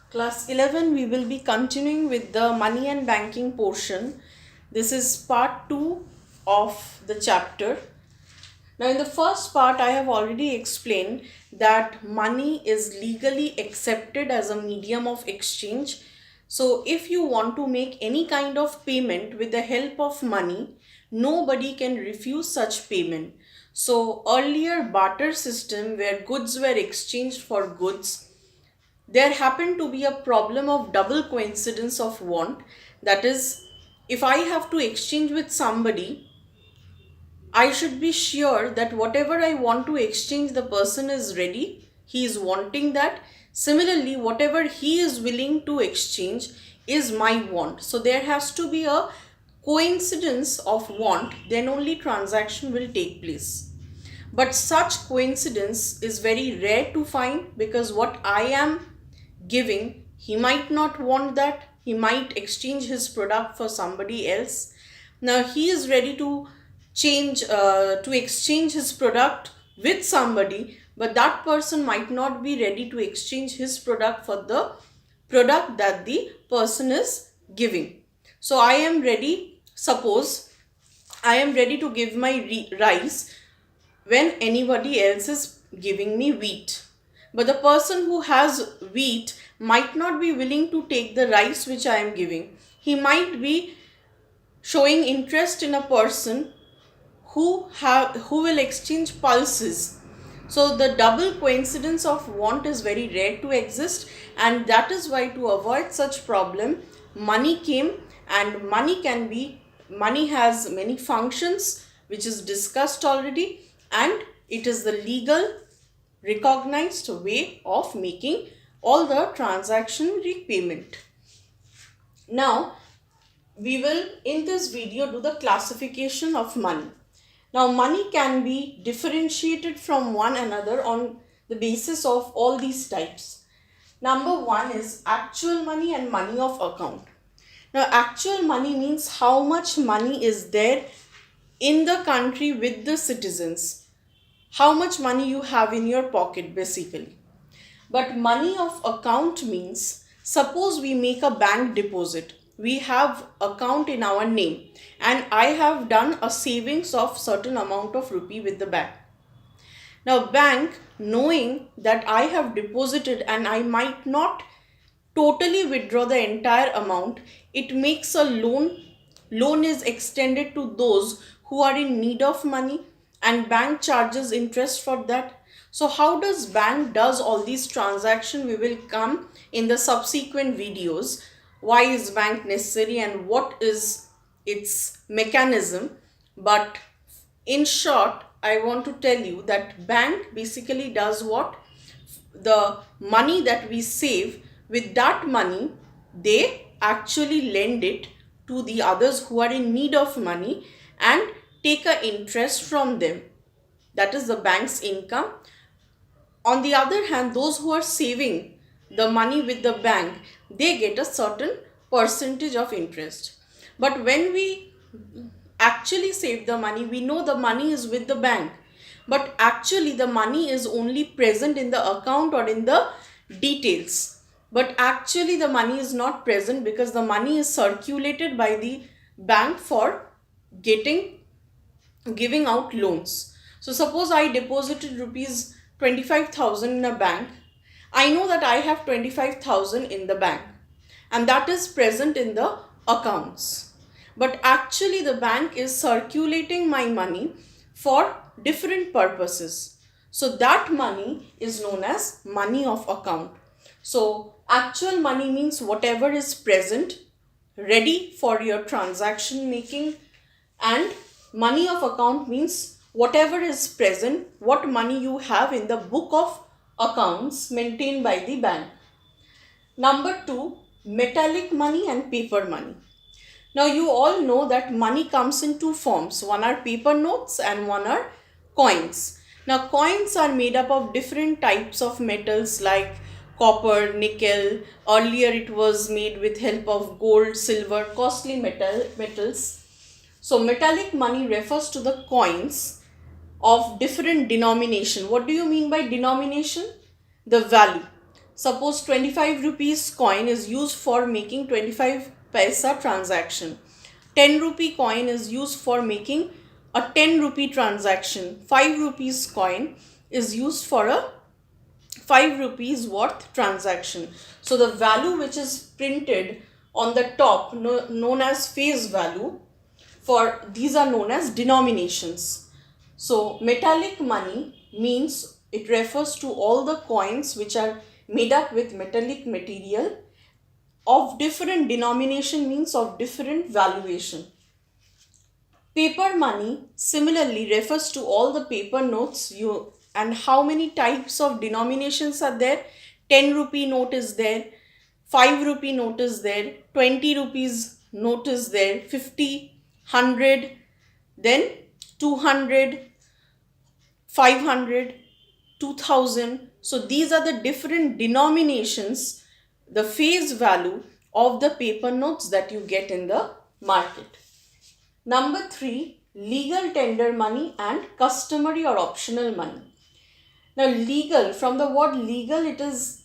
Class 11, we will be continuing with the money and banking portion. This is part 2 of the chapter. Now, in the first part, I have already explained that money is legally accepted as a medium of exchange. So, if you want to make any kind of payment with the help of money, nobody can refuse such payment. So, earlier barter system where goods were exchanged for goods, there happened to be a problem of double coincidence of want. That is, if I have to exchange with somebody, I should be sure that whatever I want to exchange, the person is ready, he is wanting that. Similarly, whatever he is willing to exchange is my want. So there has to be a coincidence of want, then only transaction will take place. But such coincidence is very rare to find, because what I am giving, he might not want that. He might exchange his product for somebody else. Now he is ready to exchange his product with somebody, but that person might not be ready to exchange his product for the product that the person is giving. So I am ready, suppose I am ready to give my rice when anybody else is giving me wheat. But the person who has wheat might not be willing to take the rice which I am giving. He might be showing interest in a person who will exchange pulses. So the double coincidence of want is very rare to exist, and that is why, to avoid such problem, money came. And money has many functions which is discussed already, and it is the legal recognized way of making all the transaction repayment. Now we will in this video do the classification of money. Now money can be differentiated from one another on the basis of all these types. Number one is actual money and money of account. Now actual money means how much money is there in the country with the citizens, how much money you have in your pocket basically. But money of account means, suppose we make a bank deposit, we have account in our name, and I have done a savings of certain amount of rupee with the bank. Now bank, knowing that I have deposited and I might not totally withdraw the entire amount, it makes a loan. Loan is extended to those who are in need of money, and bank charges interest for that. So how does bank does all these transaction? We will come in the subsequent videos. Why is bank necessary and what is its mechanism? But in short, I want to tell you that bank basically does what? The money that we save, with that money they actually lend it to the others who are in need of money and take a interest from them. That is the bank's income. On the other hand, those who are saving the money with the bank, they get a certain percentage of interest. But when we actually save the money, we know the money is with the bank, but actually the money is only present in the account or in the details. But actually the money is not present, because the money is circulated by the bank for giving out loans. So suppose I deposited rupees 25,000 in a bank. I know that I have 25,000 in the bank, and that is present in the accounts. But actually the bank is circulating my money for different purposes. So that money is known as money of account. So actual money means whatever is present, ready for your transaction making, and money of account means whatever is present, what money you have in the book of accounts maintained by the bank. Number two, metallic money and paper money. Now you all know that money comes in two forms. One are paper notes and one are coins. Now coins are made up of different types of metals like copper, nickel. Earlier it was made with help of gold, silver, costly metals. So metallic money refers to the coins of different denomination. What do you mean by denomination? The value. Suppose 25 rupees coin is used for making 25 paisa transaction. 10 rupee coin is used for making a 10 rupee transaction. 5 rupees coin is used for a 5 rupees worth transaction. So the value which is printed on the top, known as face value, for these are known as denominations. So metallic money means it refers to all the coins which are made up with metallic material of different denomination, means of different valuation. Paper money similarly refers to all the paper notes and how many types of denominations are there. 10 rupee note is there, 5 rupee note is there, 20 rupees note is there, 50, 100, then 200, 500, 2000. So these are the different denominations, the face value of the paper notes that you get in the market. Number 3, legal tender money and customary or optional money. Now legal, from the word legal, it is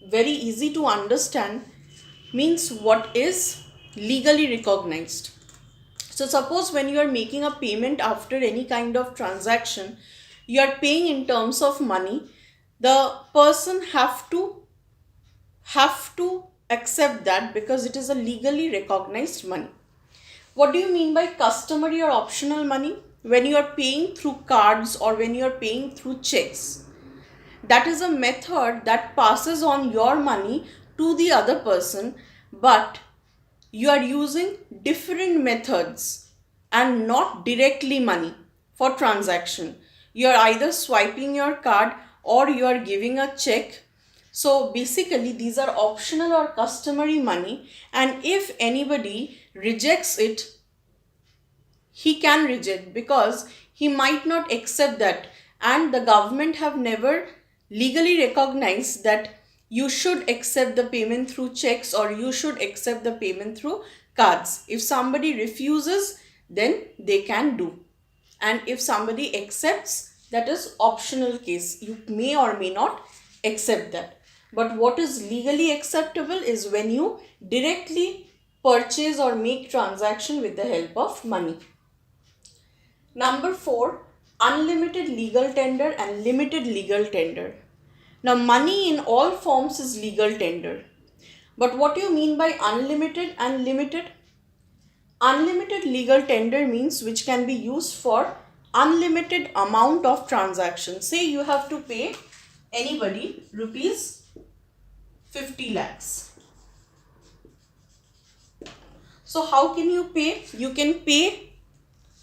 very easy to understand, means what is legally recognized. So suppose when you are making a payment after any kind of transaction, you are paying in terms of money, the person have to accept that because it is a legally recognized money. What do you mean by customary or optional money? When you are paying through cards or when you are paying through checks, that is a method that passes on your money to the other person, but you are using different methods and not directly money for transaction. You are either swiping your card or you are giving a check. So basically these are optional or customary money, and if anybody rejects it, he can reject because he might not accept that, and the government have never legally recognized that you should accept the payment through checks or you should accept the payment through cards. If somebody refuses, then they can do, and if somebody accepts, that is optional case. You may or may not accept that. But what is legally acceptable is when you directly purchase or make transaction with the help of money. Number 4, unlimited legal tender and limited legal tender. Now money in all forms is legal tender. But what do you mean by unlimited and limited? Unlimited legal tender means which can be used for unlimited amount of transaction. Say you have to pay anybody rupees 50 lakhs. So how can you pay? You can pay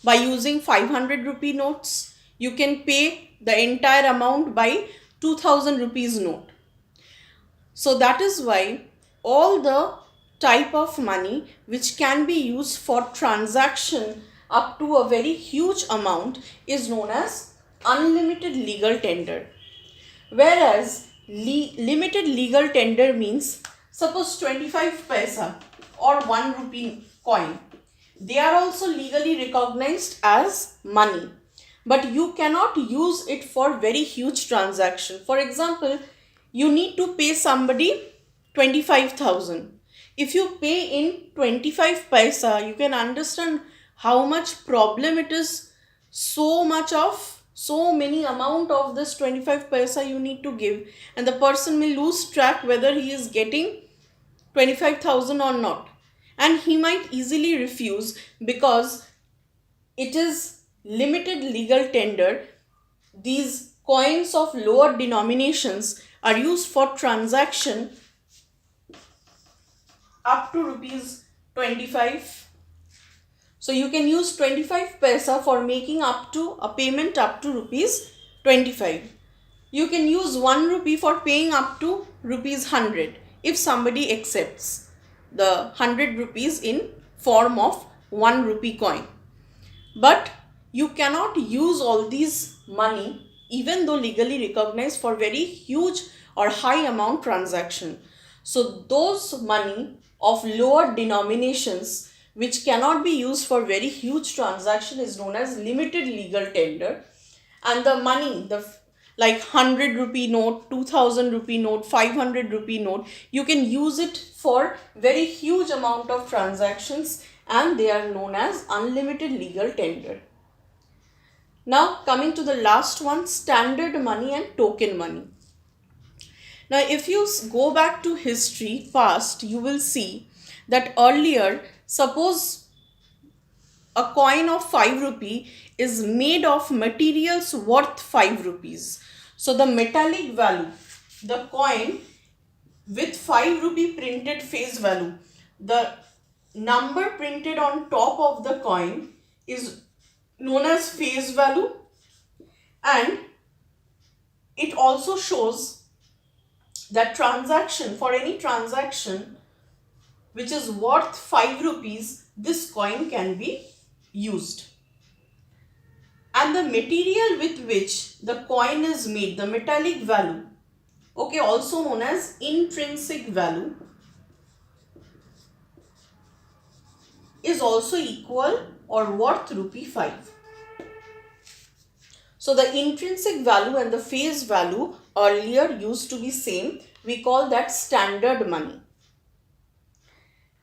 by using 500 rupee notes. You can pay the entire amount by 2000 rupees note. So that is why all the type of money which can be used for transaction up to a very huge amount is known as unlimited legal tender. Whereas limited legal tender means, suppose 25 paisa or 1 rupee coin, they are also legally recognized as money, but you cannot use it for very huge transaction. For example, you need to pay somebody 25,000. If you pay in 25 paisa, you can understand how much problem it is. So many amount of this 25 paisa you need to give, and the person may lose track whether he is getting 25,000 or not, and he might easily refuse because it is limited legal tender. These coins of lower denominations are used for transaction up to rupees 25. So you can use 25 paisa for making up to a payment up to rupees 25. You can use 1 rupee for paying up to rupees 100 if somebody accepts the 100 rupees in form of 1 rupee coin. But you cannot use all these money even though legally recognized for very huge or high amount transaction. So those money of lower denominations which cannot be used for very huge transaction is known as limited legal tender, and the money, like 100 rupee note, 2000 rupee note, 500 rupee note. You can use it for very huge amount of transactions, and they are known as unlimited legal tender. Now coming to the last one, standard money and token money. Now if you go back to history past, you will see that earlier, suppose a coin of 5 rupee is made of materials worth 5 rupees. So the metallic value, the coin with 5 rupee printed face value, the number printed on top of the coin is known as face value, and it also shows that for any transaction which is worth 5 rupees, this coin can be used. And the material with which the coin is made, the metallic value, okay, also known as intrinsic value, is also equal or worth rupee 5. So the intrinsic value and the face value earlier used to be same. We call that standard money.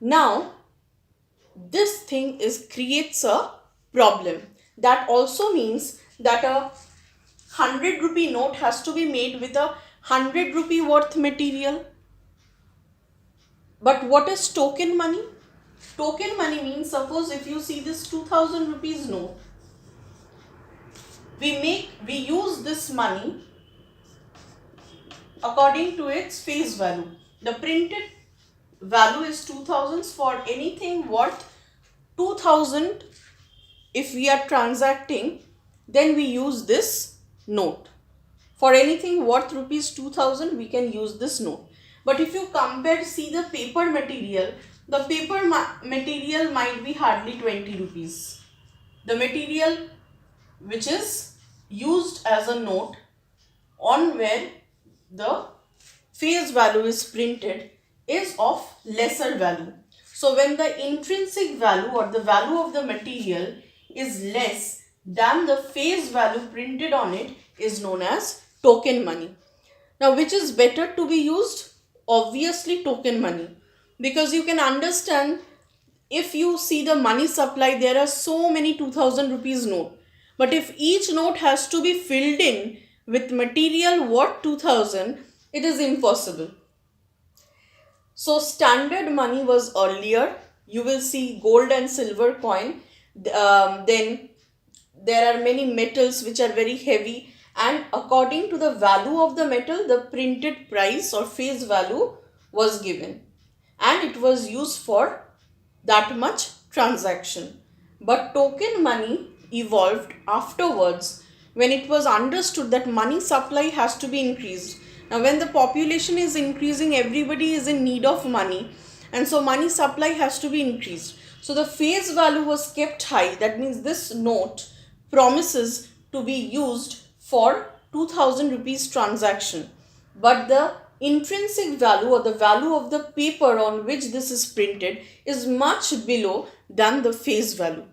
Now this thing creates a problem. That also means that a 100 rupee note has to be made with a 100 rupee worth material. But what is token money? Token money means, suppose if you see this 2000 rupees note, we use this money according to its face value. The printed value is 2000. For anything worth 2000, if we are transacting, then we use this note. For anything worth rupees 2000, we can use this note. But if you see the paper material, the paper material might be hardly 20 rupees. The material which is used as a note on where the face value is printed is of lesser value. So when the intrinsic value or the value of the material is less than the face value printed on it is known as token money. Now which is better to be used? Obviously token money, because you can understand, if you see the money supply, there are so many 2000 rupees note, but if each note has to be filled in with material worth 2000, it is impossible. So standard money was earlier. You will see gold and silver coin. Then there are many metals which are very heavy, and according to the value of the metal, the printed price or face value was given, and it was used for that much transaction. But token money evolved afterwards when it was understood that money supply has to be increased. Now when the population is increasing, everybody is in need of money, and so money supply has to be increased. So the face value was kept high. That means this note promises to be used for 2000 rupees transaction, but the intrinsic value or the value of the paper on which this is printed is much below than the face value.